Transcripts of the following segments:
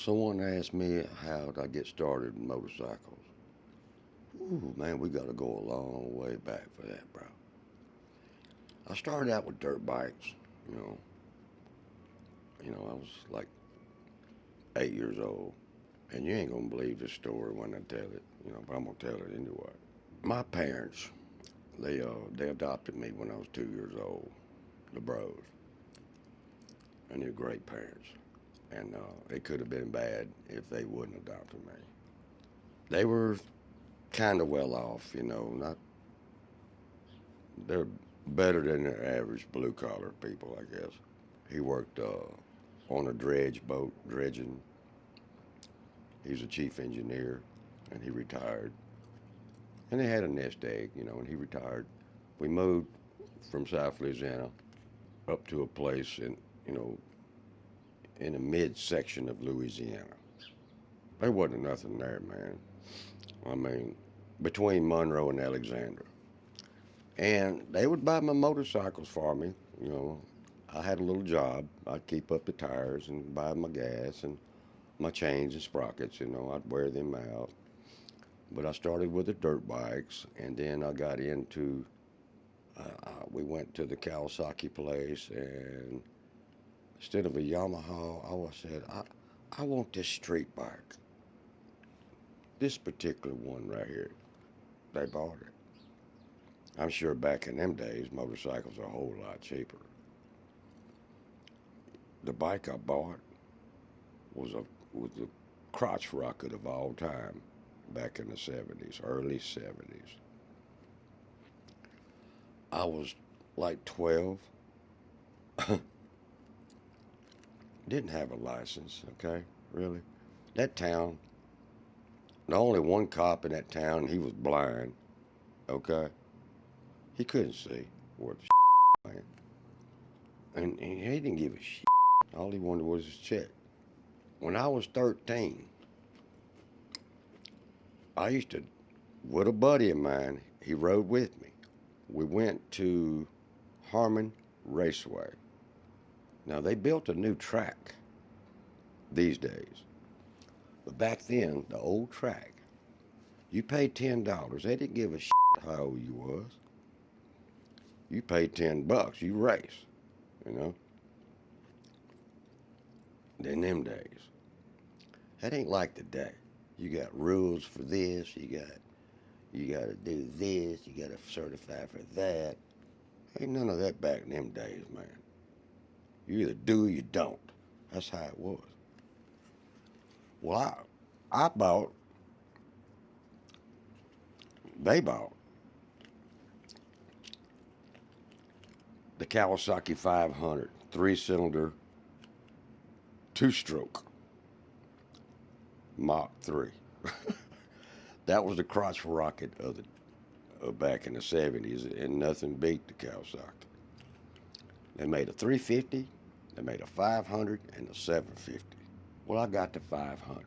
Someone asked me how I get started in motorcycles. Ooh, man, we got to go a long way back for that, bro. I started out with dirt bikes. You know, I was like 8 years old, and you ain't gonna believe this story when I tell it. But I'm gonna tell it anyway. My parents, they adopted me when I was 2 years old, the Breaux, and they're great parents. And it could have been bad if they wouldn't adopted me. They were kind of well off, not they're better than the average blue collar people, I guess. He worked on a dredge boat, dredging. He's a chief engineer, and he retired. And they had a nest egg, and he retired. We moved from South Louisiana up to a place you know, in the midsection of Louisiana. There wasn't nothing there, man. I mean, between Monroe and Alexandria. And they would buy my motorcycles for me. You know, I had a little job. I'd keep up the tires and buy my gas and my chains and sprockets. I'd wear them out. But I started with the dirt bikes, and then I got into. We went to the Kawasaki place, and instead of a Yamaha, I said, I want this street bike. This particular one right here. They bought it. I'm sure back in them days, motorcycles are a whole lot cheaper. The bike I bought was the crotch rocket of all time back in the 70's, early 70's. I was like 12. Didn't have a license, okay? Really? That town, the only one cop in that town, he was blind, okay? He couldn't see worth a man. And he didn't give a shit. All he wanted was his check. When I was 13, I used to, with a buddy of mine, he rode with me. We went to Harmon Raceway. Now, they built a new track these days. But back then, the old track, you paid $10. They didn't give a shit how old you was. You paid $10, you race, you know. In them days. That ain't like today. You got rules for this, you got to do this, you got to certify for that. Ain't none of that back in them days, man. You either do or you don't. That's how it was. Well, they bought the Kawasaki 500, three-cylinder, two-stroke, Mach 3. That was the crotch rocket of back in the 70's, and nothing beat the Kawasaki. They made a 350, they made a 500, and a 750. Well, I got the 500,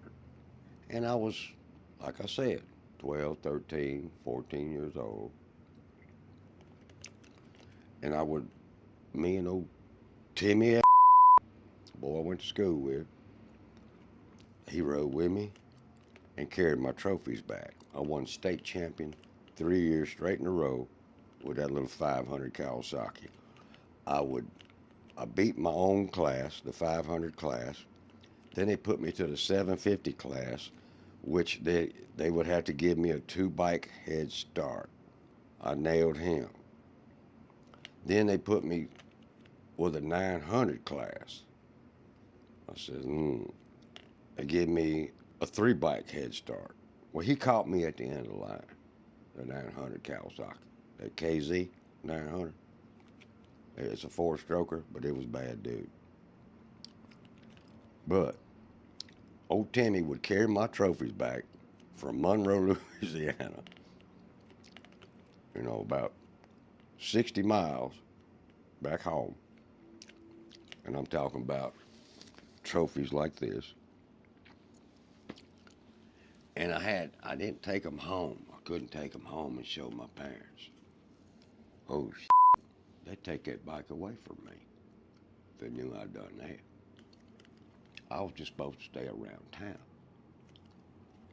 and I was, like I said, 12, 13, 14 years old, and me and old Timmy, boy I went to school with, he rode with me and carried my trophies back. I won state champion 3 years straight in a row with that little 500 Kawasaki. I beat my own class, the 500 class. Then they put me to the 750 class, which they would have to give me a 2 bike head start. I nailed him. Then they put me with a 900 class. I said, They gave me a 3 bike head start. Well, he caught me at the end of the line, the 900 Kawasaki, that KZ 900. It's a 4-stroker, but it was bad, dude. But old Timmy would carry my trophies back from Monroe, Louisiana, about 60 miles back home. And I'm talking about trophies like this. And I didn't take them home. I couldn't take them home and show my parents. Oh, they'd take that bike away from me if they knew I'd done that. I was just supposed to stay around town.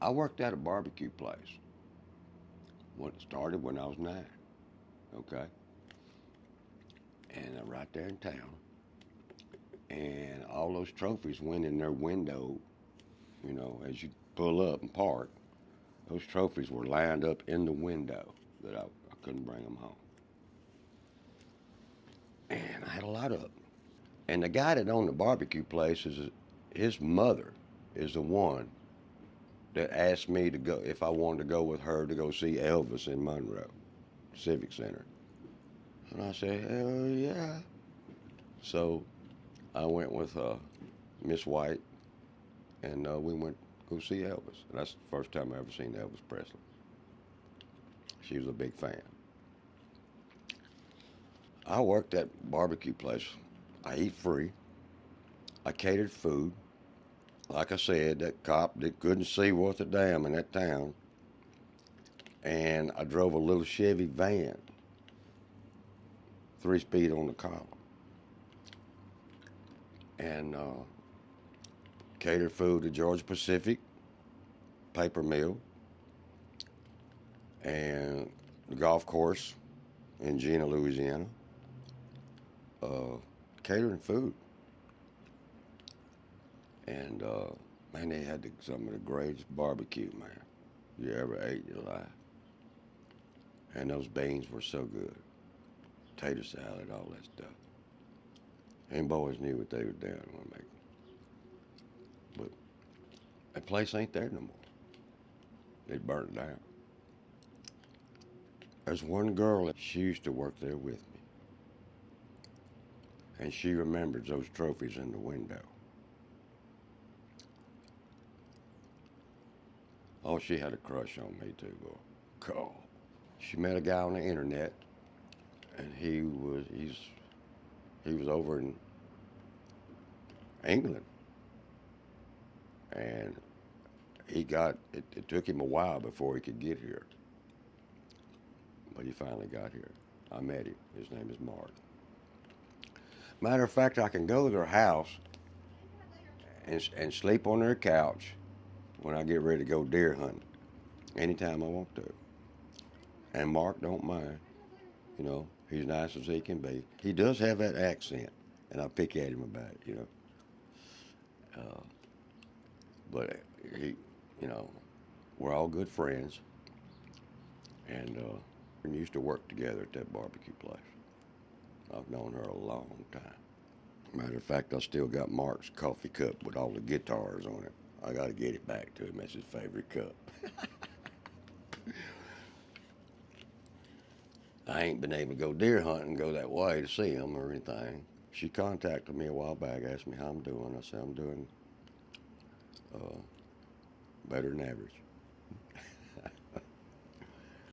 I worked at a barbecue place. When it started when I was 9, okay? And right there in town. And all those trophies went in their window, you know, as you pull up and park. Those trophies were lined up in the window that I couldn't bring them home. And I had a lot of them. And the guy that owned the barbecue place, his mother is the one that asked me to go, if I wanted to go with her to go see Elvis in Monroe Civic Center. And I said, hell yeah. So I went with Miss White, and we went to go see Elvis. And that's the first time I ever seen Elvis Presley. She was a big fan. I worked at barbecue place. I eat free. I catered food. Like I said, that cop that couldn't see worth a damn in that town. And I drove a little Chevy van, 3-speed on the column. And catered food to Georgia Pacific, paper mill, and the golf course in Gina, Louisiana. Catering food. And man, they had some of the greatest barbecue, man, you ever ate in your life. And those beans were so good. Tater salad, all that stuff. Them boys knew what they were doing when making. But that place ain't there no more. They burnt it down. There's one girl, she used to work there with me. And she remembers those trophies in the window. Oh, she had a crush on me too, boy. Cool. She met a guy on the internet, and he was over in England, and it took him a while before he could get here, but he finally got here. I met him. His name is Mark. Matter of fact, I can go to their house and sleep on their couch when I get ready to go deer hunting, anytime I want to. And Mark don't mind. You know, he's nice as he can be. He does have that accent, and I pick at him about it, you know. But he, you know, we're all good friends, and we used to work together at that barbecue place. I've known her a long time. Matter of fact, I still got Mark's coffee cup with all the guitars on it. I got to get it back to him. That's his favorite cup. I ain't been able to go deer hunting, go that way to see him or anything. She contacted me a while back, asked me how I'm doing. I said, I'm doing better than average.